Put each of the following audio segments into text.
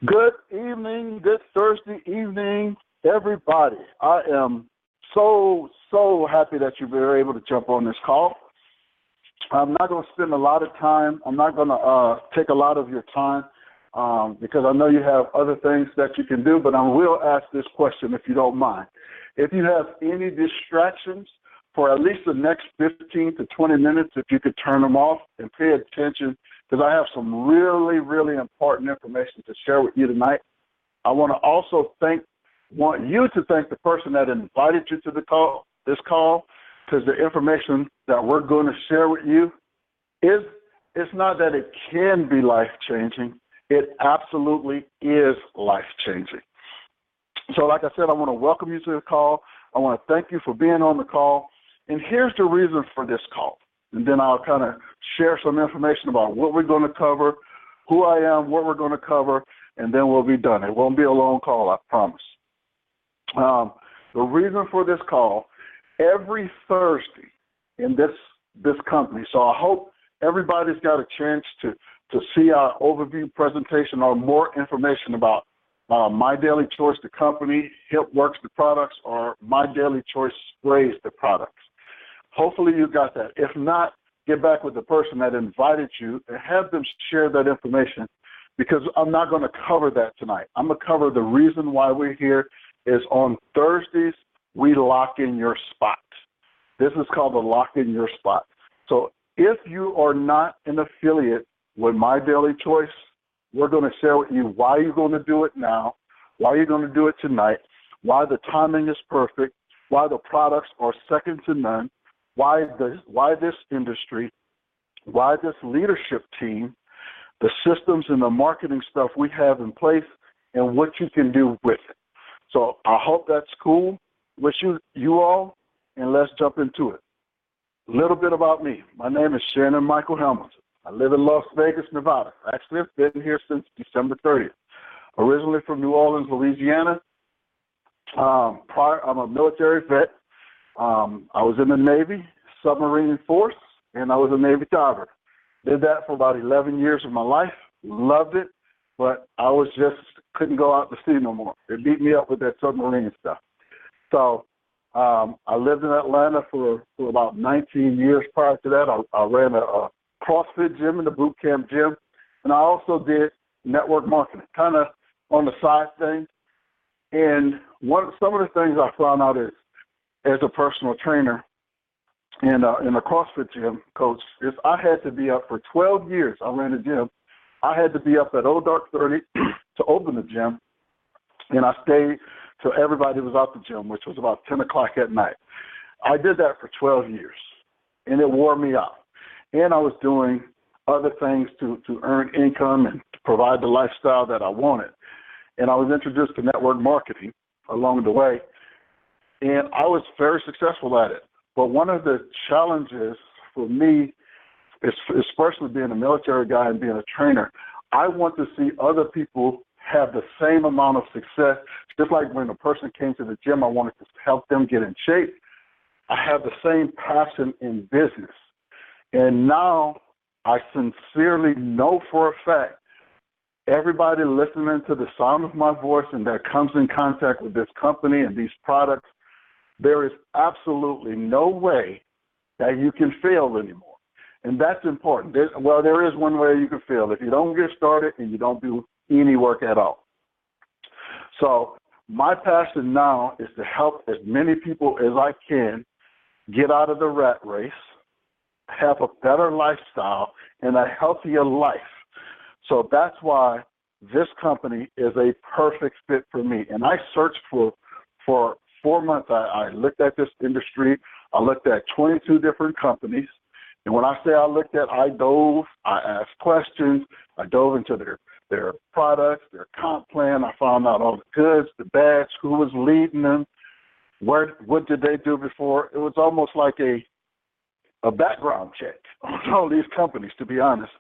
Good evening, good Thursday evening, everybody. I am so happy that you were able to jump on this call. I'm not going to spend a lot of time. I'm not going to take a lot of your time because I know you have other things that you can do, but I will ask this question if you don't mind. If you have any distractions for at least the next 15 to 20 minutes, if you could turn them off and pay attention, because I have some really important information to share with you tonight. I want to also want you to thank the person that invited you to this call, because the information that we're going to share with you it's not that it can be life-changing. It absolutely is life-changing. So like I said, I want to welcome you to the call. I want to thank you for being on the call. And here's the reason for this call. And then I'll kind of share some information about what we're going to cover, who I am, what we're going to cover, and then we'll be done. It won't be a long call, I promise. The reason for this call, every Thursday in this company, so I hope everybody's got a chance to see our overview presentation or more information about MyDailyChoice, the company, Hempworx, the products, or MyDailyChoice sprays, the products. Hopefully you got that. If not, get back with the person that invited you and have them share that information, because I'm not going to cover that tonight. I'm going to cover the reason why we're here is on Thursdays, we lock in your spot. This is called the lock in your spot. So if you are not an affiliate with MyDailyChoice, we're going to share with you why you're going to do it now, why you're going to do it tonight, why the timing is perfect, why the products are second to none, why this industry, why this leadership team, the systems and the marketing stuff we have in place, and what you can do with it. So I hope that's cool with you all, and let's jump into it. A little bit about me. My name is Shannon Michael Hamilton. I live in Las Vegas, Nevada. Actually, I've been here since December 30th. Originally from New Orleans, Louisiana. I'm a military vet. I was in the Navy, submarine force, and I was a Navy diver. Did that for about 11 years of my life. Loved it, but I couldn't go out to sea no more. They beat me up with that submarine stuff. So I lived in Atlanta for about 19 years prior to that. I ran a CrossFit gym and a boot camp gym, and I also did network marketing, kind of on the side thing. And some of the things I found out is, as a personal trainer and a CrossFit gym coach, is I had to be up for 12 years. I ran a gym. I had to be up at dark 30 to open the gym, and I stayed till everybody was out the gym, which was about 10 o'clock at night. I did that for 12 years, and it wore me out. And I was doing other things to earn income and to provide the lifestyle that I wanted. And I was introduced to network marketing along the way, and I was very successful at it. But one of the challenges for me, especially being a military guy and being a trainer, I want to see other people have the same amount of success. Just like when a person came to the gym, I wanted to help them get in shape. I have the same passion in business. And now I sincerely know for a fact, everybody listening to the sound of my voice and that comes in contact with this company and these products, there is absolutely no way that you can fail anymore. And that's important. There is one way you can fail, if you don't get started and you don't do any work at all. So my passion now is to help as many people as I can get out of the rat race, have a better lifestyle, and a healthier life. So that's why this company is a perfect fit for me. And I searched for 4 months. I looked at this industry. I looked at 22 different companies. And when I say I dove, I asked questions. I dove into their products, their comp plan. I found out all the goods, the bads, who was leading them, what did they do before. It was almost like a background check on all these companies, to be honest.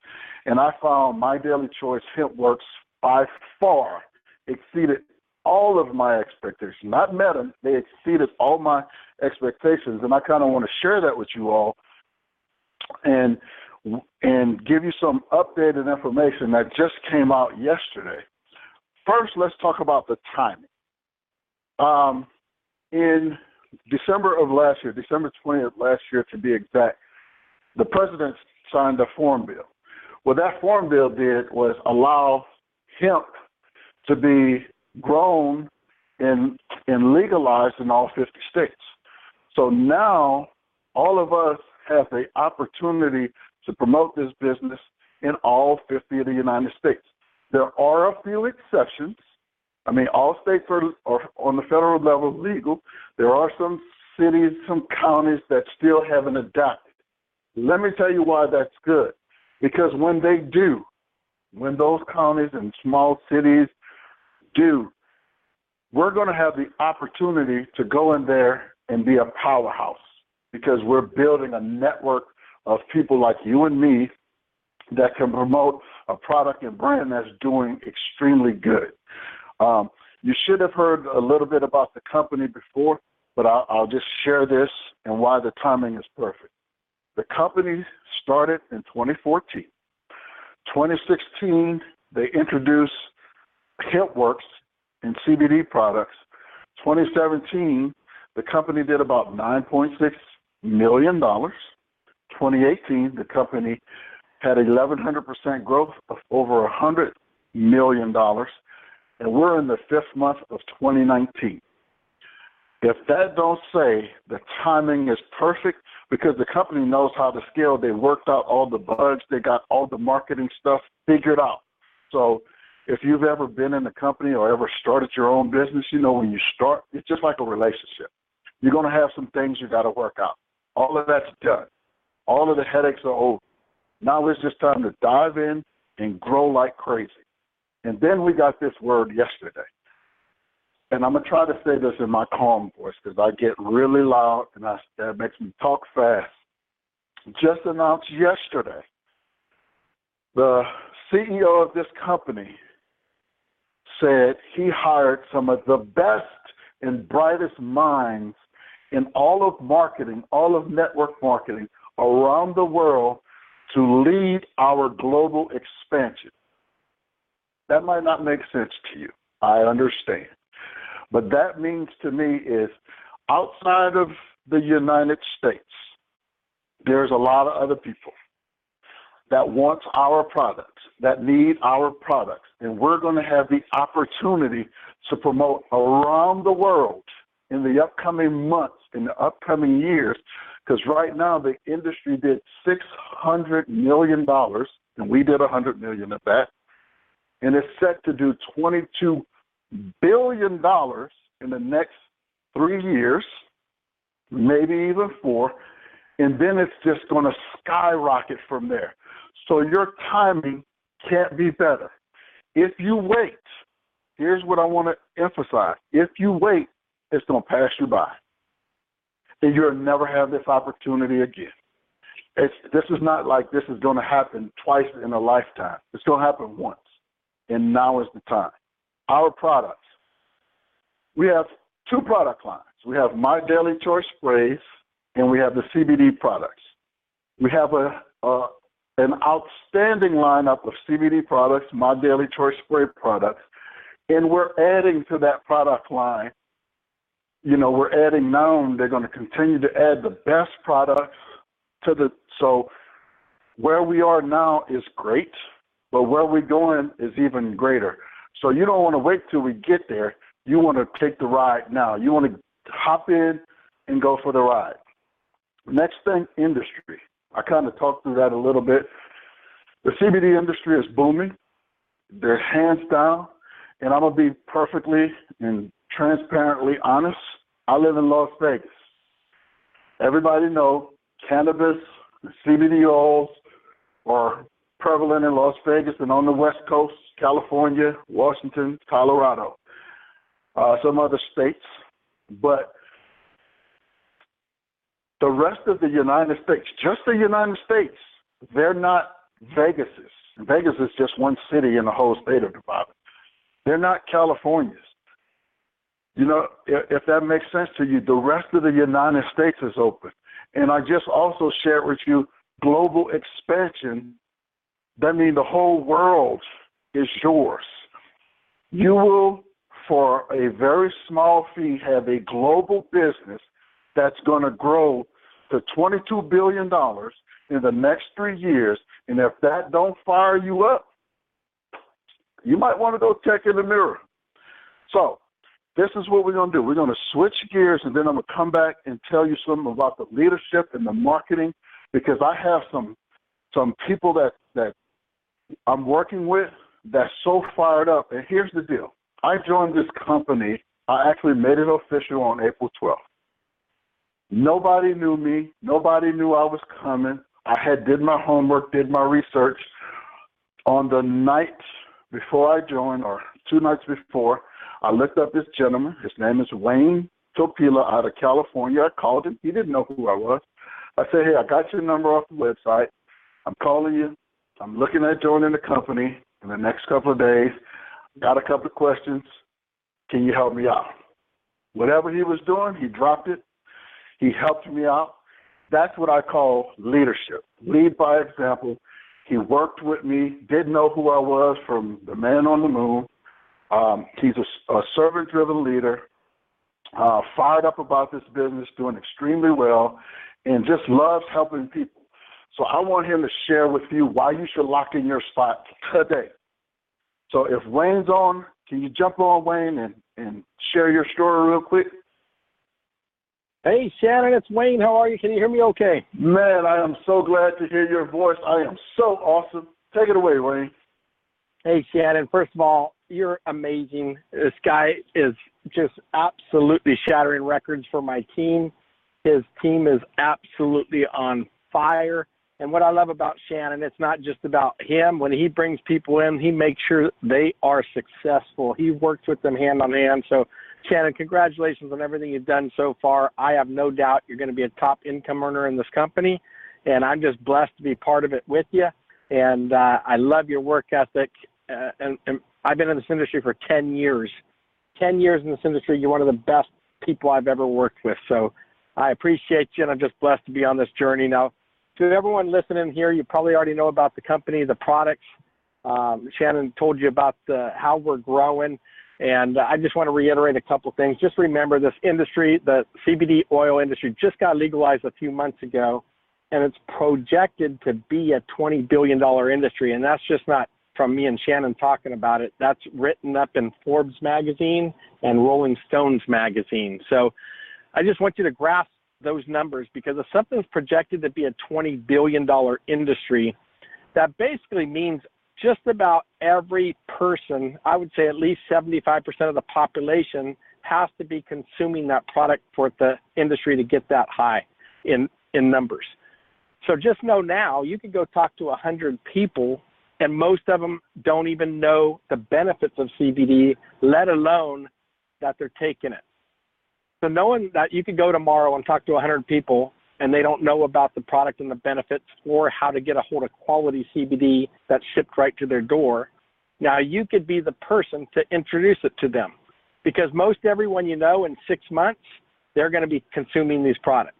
And I found MyDailyChoice Hempworx by far exceeded all of my expectations. Not met them, they exceeded all my expectations. And I kind of want to share that with you all and give you some updated information that just came out yesterday first, let's talk about the timing. In December of last year, December 20th last year to be exact, the president signed a farm bill. What that farm bill did was allow hemp to be grown and legalized in all 50 states. So now all of us have the opportunity to promote this business in all 50 of the United States. There are a few exceptions. I mean, all states are on the federal level legal. There are some cities, some counties that still haven't adopted. Let me tell you why that's good. Because when they do, when those counties and small cities do, we're going to have the opportunity to go in there and be a powerhouse, because we're building a network of people like you and me that can promote a product and brand that's doing extremely good. You should have heard a little bit about the company before, but I'll just share this and why the timing is perfect. The company started in 2014. 2016, they introduced Hempworx and CBD products. 2017, the company did about $9.6 million. 2018, the company had 1,100% growth of over $100 million. And we're in the 5th month of 2019. If that don't say the timing is perfect, because the company knows how to scale, they worked out all the bugs, they got all the marketing stuff figured out. So if you've ever been in a company or ever started your own business, you know when you start, it's just like a relationship. You're going to have some things you got to work out. All of that's done. All of the headaches are over. Now it's just time to dive in and grow like crazy. And then we got this word yesterday. And I'm going to try to say this in my calm voice because I get really loud and that makes me talk fast. Just announced yesterday, the CEO of this company said he hired some of the best and brightest minds in all of marketing, all of network marketing around the world to lead our global expansion. That might not make sense to you. I understand. But that means to me is outside of the United States, there's a lot of other people that want our products, that need our products. And we're going to have the opportunity to promote around the world in the upcoming months, in the upcoming years, because right now the industry did $600 million, and we did $100 million of that. And it's set to do $22 billion in the next 3 years, maybe even 4, and then it's just going to skyrocket from there. So your timing can't be better. If you wait, here's what I want to emphasize. If you wait, it's going to pass you by. And you'll never have this opportunity again. This is not like this is going to happen twice in a lifetime. It's going to happen once. And now is the time. Our products. We have 2 product lines. We have MyDailyChoice sprays, and we have the CBD products. We have an outstanding lineup of CBD products, MyDailyChoice spray products, and we're adding to that product line. You know, we're adding now, they're going to continue to add the best products to so where we are now is great, but where we're going is even greater. So you don't want to wait till we get there. You want to take the ride now. You want to hop in and go for the ride. Next thing, industry. I kind of talked through that a little bit. The CBD industry is booming. They're hands down. And I'm going to be perfectly and transparently honest. I live in Las Vegas. Everybody knows cannabis, CBD oils are prevalent in Las Vegas and on the West Coast, California, Washington, Colorado, some other states. But the rest of the United States, just the United States, they're not Vegas's. Vegas is just one city in the whole state of Nevada. They're not California's. You know, if that makes sense to you, the rest of the United States is open. And I just also shared with you global expansion. That means the whole world is yours. You will, for a very small fee, have a global business that's going to grow to $22 billion in the next 3 years. And if that don't fire you up, you might want to go check in the mirror. So this is what we're going to do. We're going to switch gears, and then I'm going to come back and tell you something about the leadership and the marketing, because I have some people that I'm working with that's so fired up. And here's the deal. I joined this company. I actually made it official on April 12th. Nobody knew me. Nobody knew I was coming. I did my homework, did my research. On the night before I joined, or 2 nights before, I looked up this gentleman. His name is Wayne Toppila out of California. I called him. He didn't know who I was. I said, hey, I got your number off the website. I'm calling you. I'm looking at joining the company in the next couple of days. Got a couple of questions. Can you help me out? Whatever he was doing, he dropped it. He helped me out. That's what I call leadership. Lead by example. He worked with me, didn't know who I was from the man on the moon. He's a servant-driven leader, fired up about this business, doing extremely well, and just loves helping people. So I want him to share with you why you should lock in your spot today. So if Wayne's on, can you jump on, Wayne, and share your story real quick? Hey, Shannon, it's Wayne. How are you? Can you hear me okay? Man, I am so glad to hear your voice. I am so awesome. Take it away, Wayne. Hey, Shannon, first of all, you're amazing. This guy is just absolutely shattering records for my team. His team is absolutely on fire. And what I love about Shannon, it's not just about him. When he brings people in, he makes sure they are successful. He works with them hand on hand. So, Shannon, congratulations on everything you've done so far. I have no doubt you're going to be a top income earner in this company, and I'm just blessed to be part of it with you. And I love your work ethic. And I've been in this industry for 10 years. 10 years in this industry, you're one of the best people I've ever worked with. So I appreciate you, and I'm just blessed to be on this journey. Now, to everyone listening here, you probably already know about the company, the products. Shannon told you about how we're growing. And I just want to reiterate a couple things. Just remember, this industry, the CBD oil industry, just got legalized a few months ago, and it's projected to be a $20 billion industry. And that's just not from me and Shannon talking about it. That's written up in Forbes magazine and Rolling Stones magazine. So I just want you to grasp those numbers, because if something's projected to be a $20 billion industry, that basically means just about every person, I would say at least 75% of the population, has to be consuming that product for the industry to get that high in numbers. So just know now, you could go talk to 100 people, and most of them don't even know the benefits of CBD, let alone that they're taking it. So knowing that you could go tomorrow and talk to 100 people, and they don't know about the product and the benefits, or how to get a hold of quality CBD that's shipped right to their door, now you could be the person to introduce it to them. Because most everyone you know, in 6 months, they're going to be consuming these products.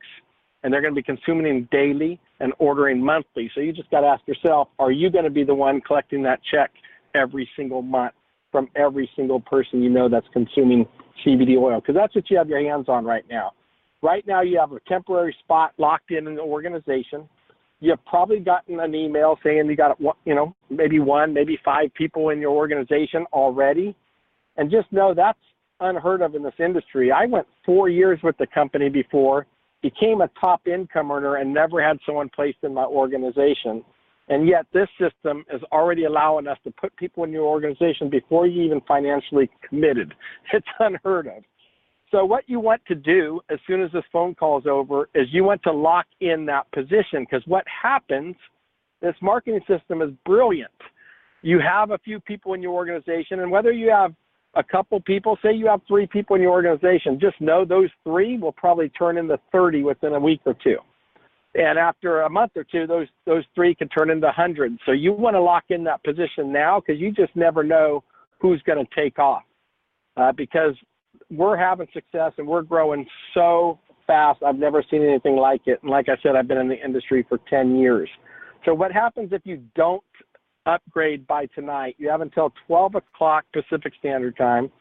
And they're going to be consuming them daily and ordering monthly. So you just got to ask yourself, are you going to be the one collecting that check every single month from every single person you know that's consuming CBD oil? Because that's what you have your hands on right now. Right now, you have a temporary spot locked in an organization. You've probably gotten an email saying you got, maybe 1, maybe 5 people in your organization already. And just know that's unheard of in this industry. I went 4 years with the company before, became a top income earner, and never had someone placed in my organization. And yet this system is already allowing us to put people in your organization before you even financially committed. It's unheard of. So what you want to do as soon as this phone call is over is you want to lock in that position, because what happens, this marketing system is brilliant. You have a few people in your organization, and whether you have a couple people, say you have 3 people in your organization, just know those 3 will probably turn into 30 within a week or 2. And after a month or 2, those 3 can turn into 100. So you want to lock in that position now, because you just never know who's going to take off. Because we're having success and we're growing so fast. I've never seen anything like it. And like I said, I've been in the industry for 10 years. So what happens if you don't upgrade by tonight, you have until 12 o'clock Pacific Standard Time.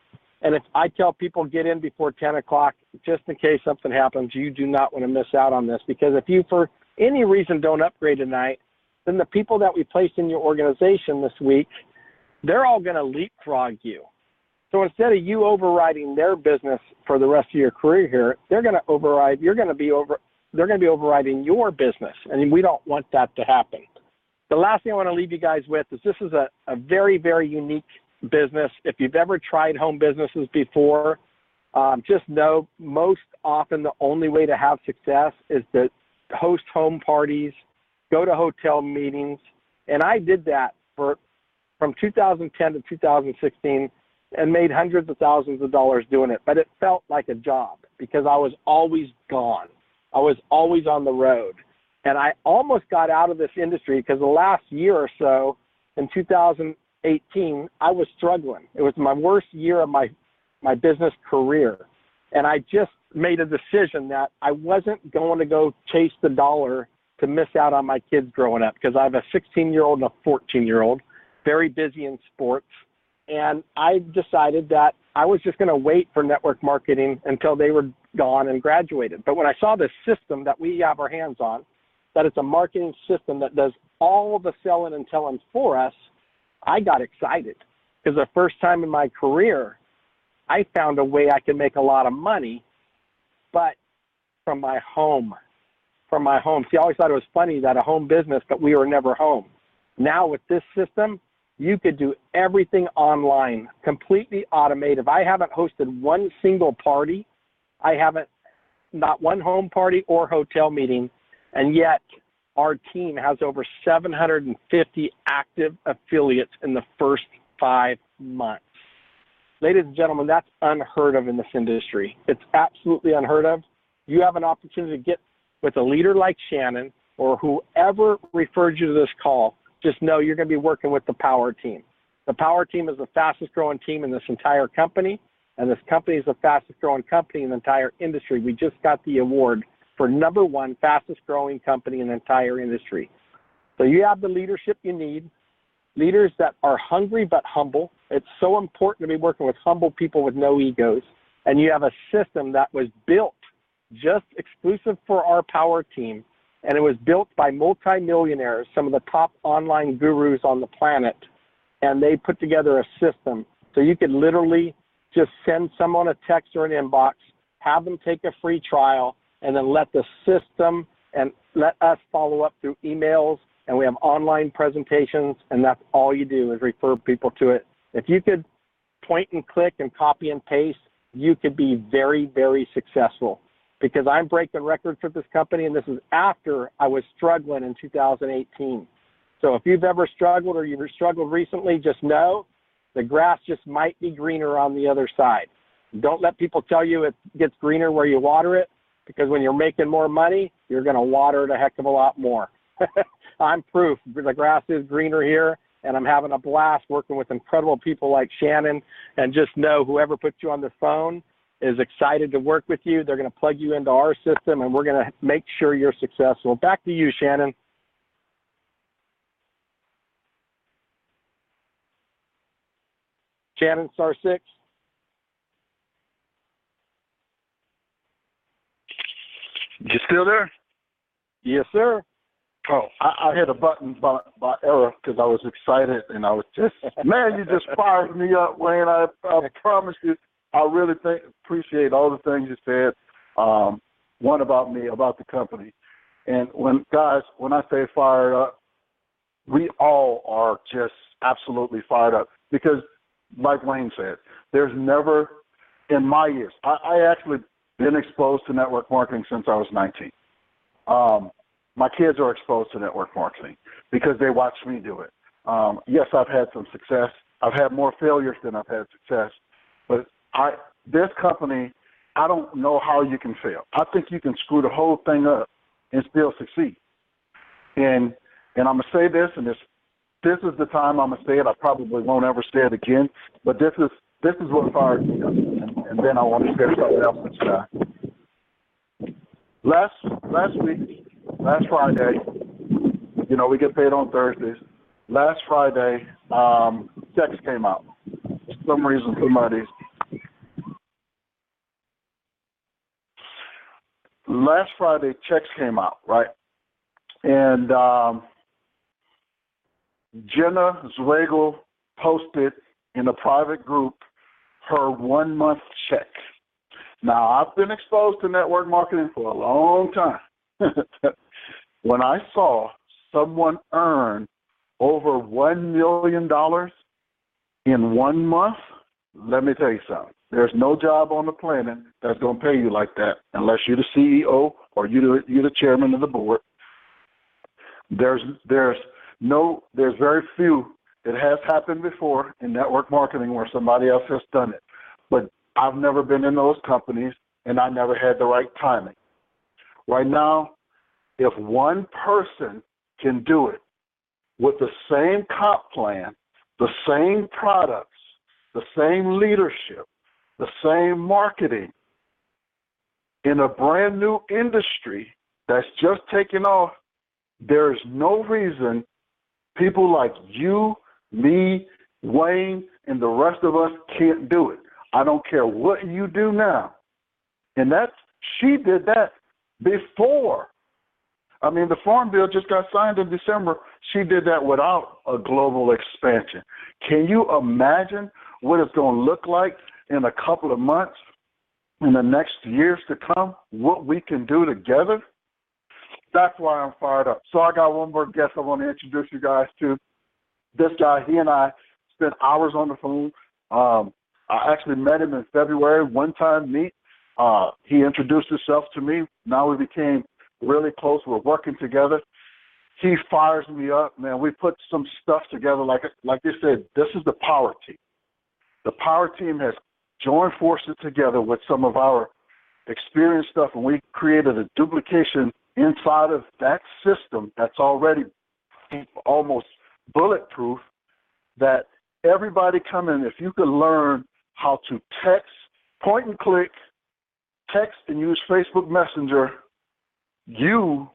And if I tell people get in before 10 o'clock, just in case something happens, you do not want to miss out on this. Because if you, for any reason, don't upgrade tonight, then the people that we placed in your organization this week, they're all going to leapfrog you. So instead of you overriding their business for the rest of your career here, they're going to override, they're going to be overriding your business. And we don't want that to happen. The last thing I want to leave you guys with is this is a very, very unique business. If you've ever tried home businesses before, just know most often the only way to have success is to host home parties, go to hotel meetings. And I did that from 2010 to 2016 and made hundreds of thousands of dollars doing it. But it felt like a job because I was always gone. I was always on the road. And I almost got out of this industry because the last year or so, in 2018, I was struggling. It was my worst year of my business career. And I just made a decision that I wasn't going to go chase the dollar to miss out on my kids growing up because I have a 16-year-old and a 14-year-old, very busy in sports. And I decided that I was just going to wait for network marketing until they were gone and graduated. But when I saw this system that we have our hands on, that it's a marketing system that does all the selling and telling for us, I got excited because the first time in my career, I found a way I could make a lot of money, but from my home. See, I always thought it was funny that a home business, but we were never home. Now with this system, you could do everything online, completely automated. I haven't hosted one single party. Not one home party or hotel meeting, and yet our team has over 750 active affiliates in the first 5 months. Ladies and gentlemen, that's unheard of in this industry. It's absolutely unheard of. You have an opportunity to get with a leader like Shannon or whoever referred you to this call. Just know you're going to be working with the Power Team. The Power Team is the fastest growing team in this entire company, and this company is the fastest growing company in the entire industry. We just got the award for #1 fastest growing company in the entire industry. So you have the leadership you need, leaders that are hungry but humble. It's so important to be working with humble people with no egos. And you have a system that was built just exclusive for our Power Team. And it was built by multimillionaires, some of the top online gurus on the planet. And they put together a system. So you could literally just send someone a text or an inbox, have them take a free trial, and then let the system and let us follow up through emails. And we have online presentations, and that's all you do is refer people to it. If you could point and click and copy and paste, you could be very, very successful. Because I'm breaking records for this company, and this is after I was struggling in 2018. So if you've ever struggled or you've struggled recently, just know the grass just might be greener on the other side. Don't let people tell you it gets greener where you water it, because when you're making more money, you're going to water it a heck of a lot more. I'm proof. The grass is greener here, and I'm having a blast working with incredible people like Shannon. And just know whoever puts you on the phone is excited to work with you. They're going to plug you into our system, and we're going to make sure you're successful. Back to you, Shannon. Shannon, *6. You still there? Yes, sir. Oh, I hit a button by error because I was excited, and I was just, man, you just fired me up, Wayne. I promise you. I really appreciate all the things you said. One about me, about the company. And when I say fired up, we all are just absolutely fired up. Because, like Wayne said, there's never, in my years, I actually been exposed to network marketing since I was 19. My kids are exposed to network marketing because they watch me do it. Yes, I've had some success. I've had more failures than I've had success. But this company, I don't know how you can fail. I think you can screw the whole thing up and still succeed. And I'm going to say this, and this is the time I'm going to say it. I probably won't ever say it again, but this is what fired me up. And then I want to share something else with you. Last Friday, we get paid on Thursdays. last Friday, checks came out. For some reason, last Friday, checks came out, right? And Jenna Zweigel posted in a private group her 1 month check. Now, I've been exposed to network marketing for a long time. When I saw someone earn over $1 million in 1 month, let me tell you something. There's no job on the planet that's going to pay you like that unless you're the CEO or you're the chairman of the board. There's very few. It has happened before in network marketing where somebody else has done it. But I've never been in those companies, and I never had the right timing. Right now, if one person can do it with the same comp plan, the same products, the same leadership, the same marketing in a brand new industry that's just taking off, there's no reason people like you, me, Wayne, and the rest of us can't do it. I don't care what you do now. And she did that before. I mean, the Farm Bill just got signed in December. She did that without a global expansion. Can you imagine what it's going to look like in a couple of months, in the next years to come, what we can do together? That's why I'm fired up. So I got one more guest I want to introduce you guys to. This guy, he and I spent hours on the phone. I actually met him in February, one-time meet. He introduced himself to me. Now we became really close. We're working together. He fires me up, man. We put some stuff together. Like they said, this is the power team. The power team has joined forces together with some of our experienced stuff, and we created a duplication inside of that system that's already almost bulletproof, that everybody come in, if you could learn how to text, point and click, text and use Facebook Messenger, you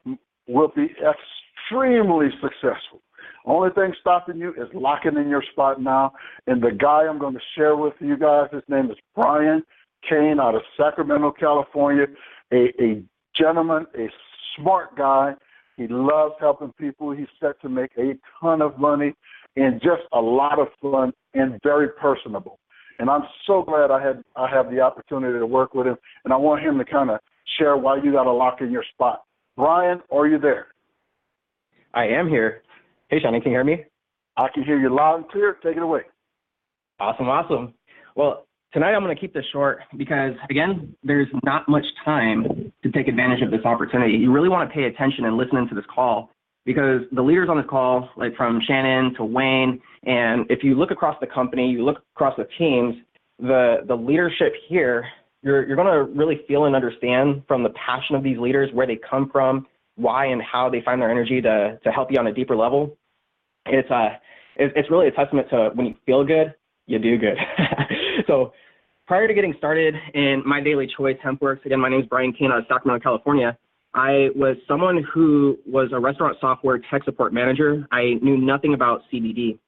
will be extremely successful. Only thing stopping you is locking in your spot now. And the guy I'm going to share with you guys, his name is Brian Kane out of Sacramento, California, a gentleman, a smart guy. He loves helping people. He's set to make a ton of money and just a lot of fun and very personable. And I'm so glad I have the opportunity to work with him, and I want him to kind of share why you got to lock in your spot. Brian, are you there? I am here. Hey, Shannon, can you hear me? I can hear you loud and clear. Take it away. Awesome. Well, tonight I'm going to keep this short because, again, there's not much time to take advantage of this opportunity. You really want to pay attention and listen into this call because the leaders on this call, like from Shannon to Wayne, and if you look across the company, you look across the teams, the leadership here, you're going to really feel and understand from the passion of these leaders, where they come from, why and how they find their energy to help you on a deeper level. It's really a testament to when you feel good, you do good. So prior to getting started in MyDailyChoice Hempworx, again, my name is Brian Kane out of Sacramento, California. I was someone who was a restaurant software tech support manager. I knew nothing about CBD.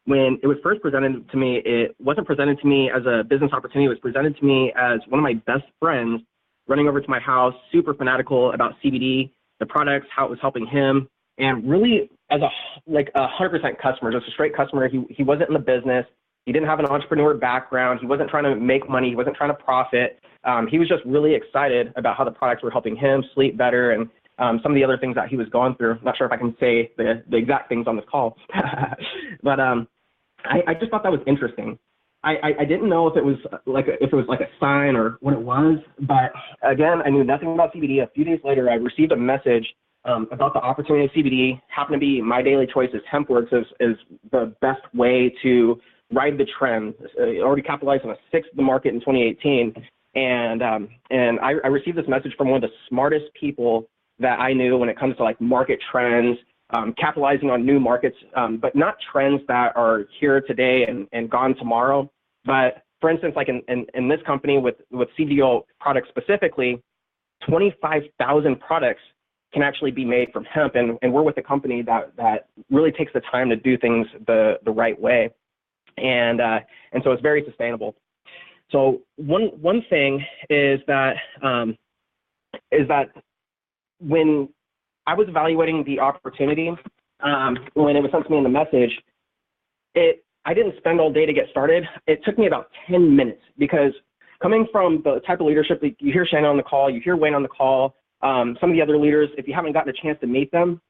When it was first presented to me, it wasn't presented to me as a business opportunity. It was presented to me as one of my best friends running over to my house, super fanatical about CBD, the products, how it was helping him, and really as a 100% customer, just a straight customer. He wasn't in the business. He didn't have an entrepreneur background. He wasn't trying to make money. He wasn't trying to profit. He was just really excited about how the products were helping him sleep better and some of the other things that he was going through. I'm not sure if I can say the exact things on this call, but I just thought that was interesting. I didn't know if it was like a sign or what it was, but again, I knew nothing about CBD. A few days later, I received a message about the opportunity of CBD. Happened to be MyDailyChoice's Hempworx is the best way to ride the trend. It already capitalized on a sixth of the market in 2018, and I received this message from one of the smartest people that I knew when it comes to like market trends, capitalizing on new markets, but not trends that are here today and gone tomorrow. But for instance, like in this company with CDO products specifically, 25,000 products can actually be made from hemp, and we're with a company that really takes the time to do things the right way, and so it's very sustainable. So one thing is that when I was evaluating the opportunity, when it was sent to me in the message, I didn't spend all day to get started. It took me about 10 minutes, because coming from the type of leadership that you hear Shannon on the call, you hear Wayne on the call, some of the other leaders, if you haven't gotten a chance to meet them,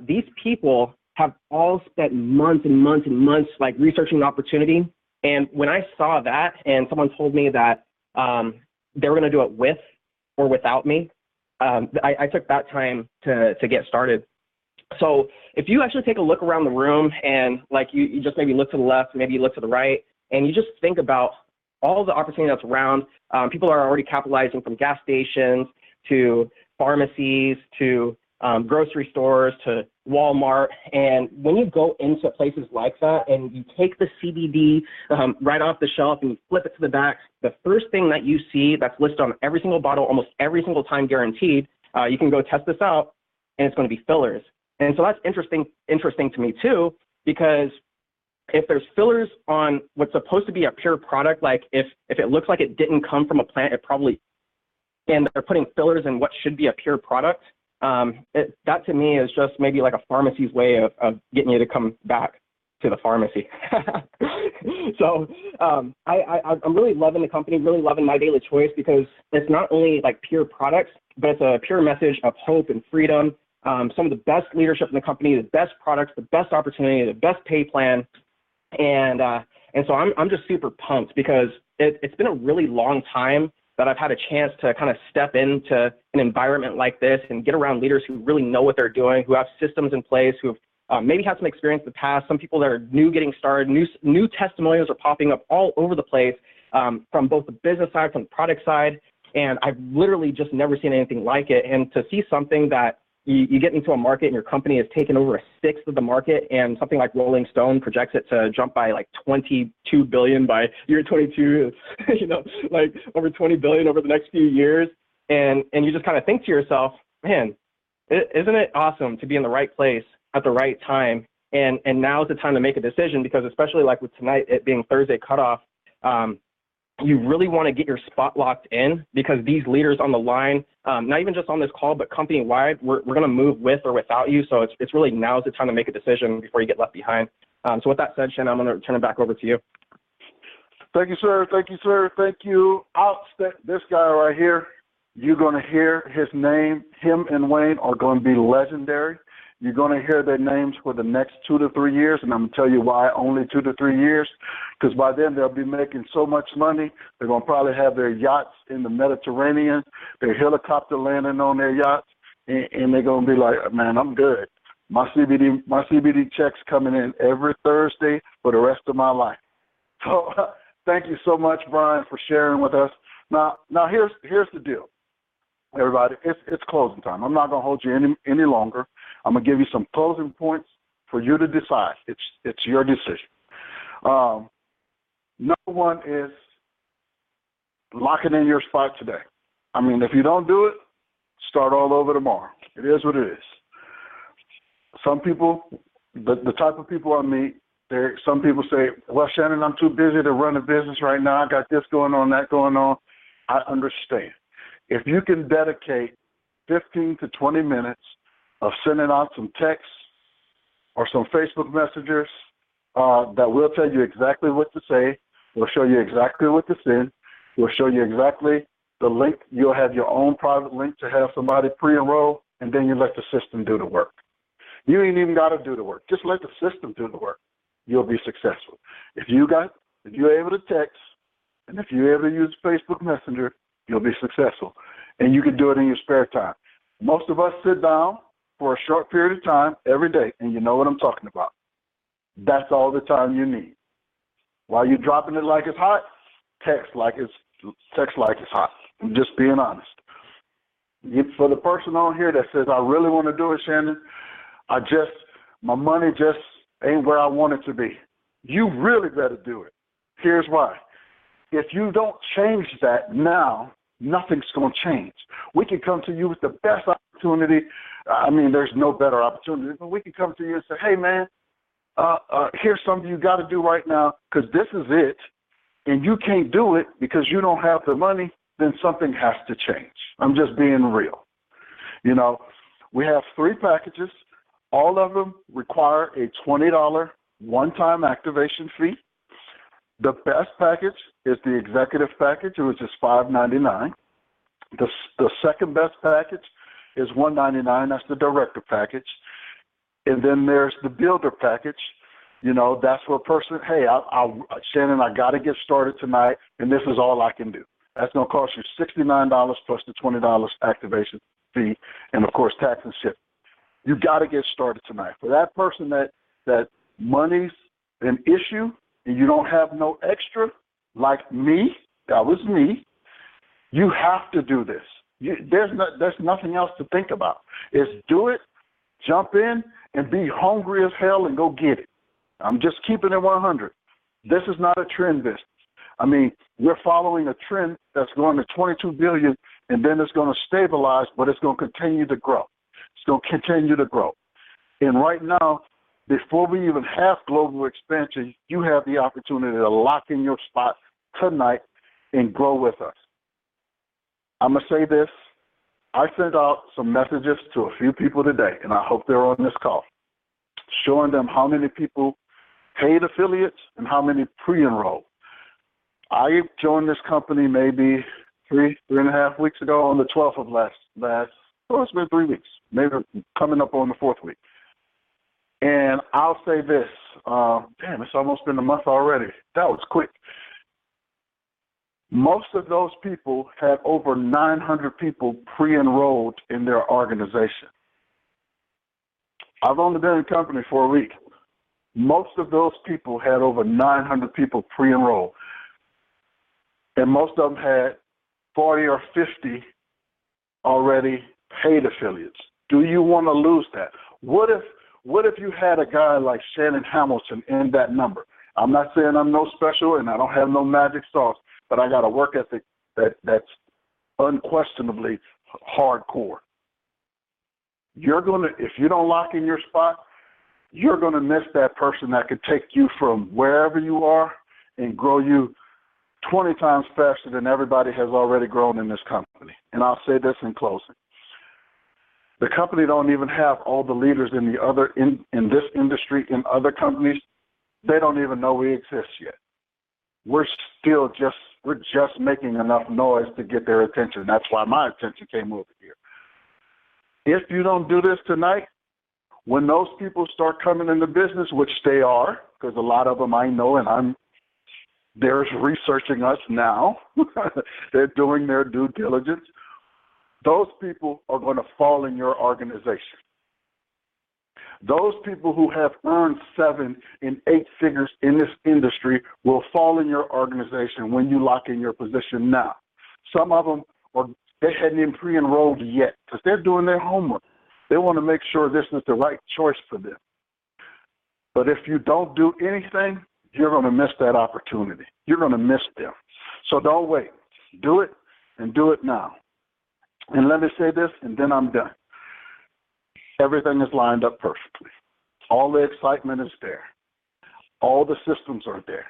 these people have all spent months and months and months like researching the opportunity. And when I saw that and someone told me that they were going to do it with or without me, I took that time to get started. So if you actually take a look around the room and like you just maybe look to the left, maybe you look to the right, and you just think about all the opportunity that's around, people are already capitalizing from gas stations to pharmacies to grocery stores to Walmart. And when you go into places like that and you take the CBD right off the shelf and you flip it to the back, the first thing that you see that's listed on every single bottle, almost every single time guaranteed, you can go test this out, and it's going to be fillers. And so that's interesting to me too, because if there's fillers on what's supposed to be a pure product, like if it looks like it didn't come from a plant, it probably, and they're putting fillers in what should be a pure product, that to me is just maybe like a pharmacy's way of getting you to come back to the pharmacy. So I'm really loving the company, really loving MyDailyChoice, because it's not only like pure products, but it's a pure message of hope and freedom. Some of the best leadership in the company, the best products, the best opportunity, the best pay plan. And so I'm just super pumped, because it's been a really long time that I've had a chance to kind of step into an environment like this and get around leaders who really know what they're doing, who have systems in place, who've maybe had some experience in the past, some people that are new getting started, new testimonials are popping up all over the place, from both the business side, from the product side. And I've literally just never seen anything like it. And to see something that you get into a market and your company has taken over a sixth of the market, and something like Rolling Stone projects it to jump by like 22 billion by year 22, like over 20 billion over the next few years. And you just kind of think to yourself, man, isn't it awesome to be in the right place at the right time? And now is the time to make a decision, because especially like with tonight, it being Thursday Cutoff, you really want to get your spot locked in, because these leaders on the line, not even just on this call, but company-wide, we're going to move with or without you. So it's really now's the time to make a decision before you get left behind. So with that said, Shannon, I'm going to turn it back over to you. Thank you, sir. Thank you, sir. Thank you. This guy right here, you're going to hear his name. Him and Wayne are going to be legendary. You're going to hear their names for the next 2 to 3 years, and I'm going to tell you why only 2 to 3 years, because by then they'll be making so much money. They're going to probably have their yachts in the Mediterranean, their helicopter landing on their yachts, and they're going to be like, man, I'm good. My CBD check's coming in every Thursday for the rest of my life. So thank you so much, Brian, for sharing with us. Now here's the deal. Everybody, it's closing time. I'm not going to hold you any longer. I'm going to give you some closing points for you to decide. It's your decision. Number one is locking in your spot today. I mean, if you don't do it, start all over tomorrow. It is what it is. Some people, the type of people I meet, some people say, well, Shannon, I'm too busy to run a business right now. I got this going on, that going on. I understand. If you can dedicate 15 to 20 minutes of sending out some texts or some Facebook messages that will tell you exactly what to say, we'll show you exactly what to send, we'll show you exactly the link. You'll have your own private link to have somebody pre-enroll, and then you let the system do the work. You ain't even got to do the work. Just let the system do the work. You'll be successful. If you're able to text, and if you're able to use Facebook Messenger, you'll be successful. And you can do it in your spare time. Most of us sit down for a short period of time every day, and you know what I'm talking about. That's all the time you need. While you're dropping it like it's hot, text like it's hot. I'm just being honest. For the person on here that says, I really want to do it, Shannon, my money just ain't where I want it to be. You really better do it. Here's why. If you don't change that now, nothing's going to change. We can come to you with the best opportunity I mean, there's no better opportunity. But we can come to you and say, hey, man, here's something you got to do right now because this is it, and you can't do it because you don't have the money, then something has to change. I'm just being real. You know, we have 3 packages. All of them require a $20 one-time activation fee. The best package is the executive package, which is $5.99. The second best package is $1.99. That's the director package. And then there's the builder package. You know, that's where a person, hey, Shannon, I got to get started tonight, and this is all I can do. That's going to cost you $69 plus the $20 activation fee, and, of course, tax and shipping. You got to get started tonight. For that person that money's an issue and you don't have no extra, like me, that was me, you have to do this. There's nothing else to think about. It's do it, jump in, and be hungry as hell and go get it. I'm just keeping it 100. This is not a trend business. I mean, we're following a trend that's going to 22 billion, and then it's going to stabilize, but it's going to continue to grow. It's going to continue to grow. And right now, before we even have global expansion, you have the opportunity to lock in your spot tonight and grow with us. I'm going to say this. I sent out some messages to a few people today, and I hope they're on this call, showing them how many people paid affiliates and how many pre-enrolled. I joined this company maybe three and a half weeks ago on the 12th of last it's been 3 weeks, maybe coming up on the 4th week. And I'll say this, it's almost been a month already. That was quick. Most of those people had over 900 people pre-enrolled in their organization. I've only been in the company for a week. Most of those people had over 900 people pre-enrolled. And most of them had 40 or 50 already paid affiliates. Do you want to lose that? What if you had a guy like Shannon Hamilton in that number? I'm not saying I'm no special and I don't have no magic sauce, but I got a work ethic that's unquestionably hardcore. If you don't lock in your spot, you're going to miss that person that could take you from wherever you are and grow you 20 times faster than everybody has already grown in this company. And I'll say this in closing. The company don't even have all the leaders in this industry in other companies. They don't even know we exist yet. We're just making enough noise to get their attention. That's why my attention came over here. If you don't do this tonight, when those people start coming into business, which they are, because a lot of them I know, and they're researching us now. They're doing their due diligence. Those people are going to fall in your organization. Those people who have earned 7 and 8 figures in this industry will fall in your organization when you lock in your position now. Some of them they hadn't even pre-enrolled yet because they're doing their homework. They want to make sure this is the right choice for them. But if you don't do anything, you're going to miss that opportunity. You're going to miss them. So don't wait. Do it, and do it now. And let me say this, and then I'm done. Everything is lined up perfectly. All the excitement is there. All the systems are there.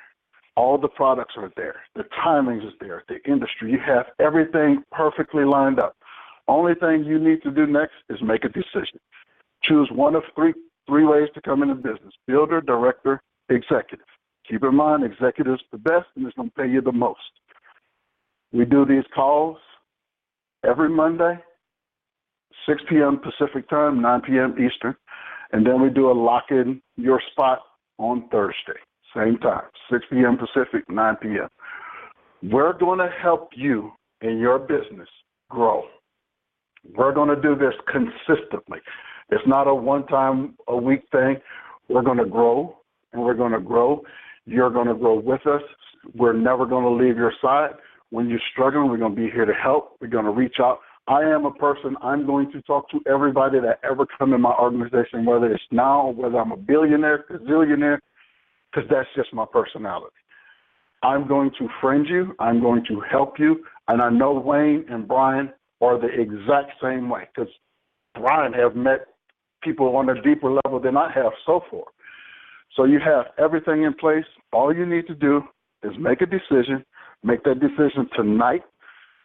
All the products are there. The timings is there. The industry. You have everything perfectly lined up. Only thing you need to do next is make a decision. Choose one of three ways to come into business: builder, director, executive. Keep in mind, executive's the best and it's going to pay you the most. We do these calls every Monday, 6 p.m. Pacific time, 9 p.m. Eastern, and then we do a lock-in your spot on Thursday, same time, 6 p.m. Pacific, 9 p.m. We're going to help you in your business grow. We're going to do this consistently. It's not a one-time-a-week thing. We're going to grow, and we're going to grow. You're going to grow with us. We're never going to leave your side. When you're struggling, we're going to be here to help. We're going to reach out. I am a person, I'm going to talk to everybody that ever come in my organization, whether it's now or whether I'm a billionaire, gazillionaire, because that's just my personality. I'm going to friend you. I'm going to help you. And I know Wayne and Brian are the exact same way, because Brian have met people on a deeper level than I have so far. So you have everything in place. All you need to do is make a decision. Make that decision tonight,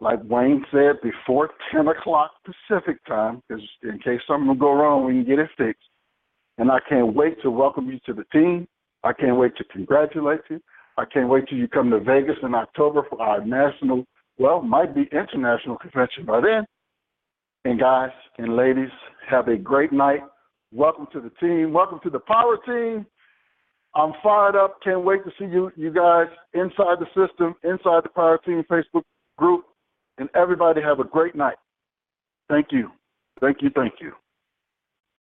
like Wayne said, before 10 o'clock Pacific time, because in case something will go wrong, we can get it fixed. And I can't wait to welcome you to the team. I can't wait to congratulate you. I can't wait till you come to Vegas in October for our national, well, might be international convention by then. And guys and ladies, have a great night. Welcome to the team. Welcome to the Power Team. I'm fired up. Can't wait to see you guys inside the system, inside the Power Team Facebook group. And everybody have a great night. Thank you. Thank you. Thank you.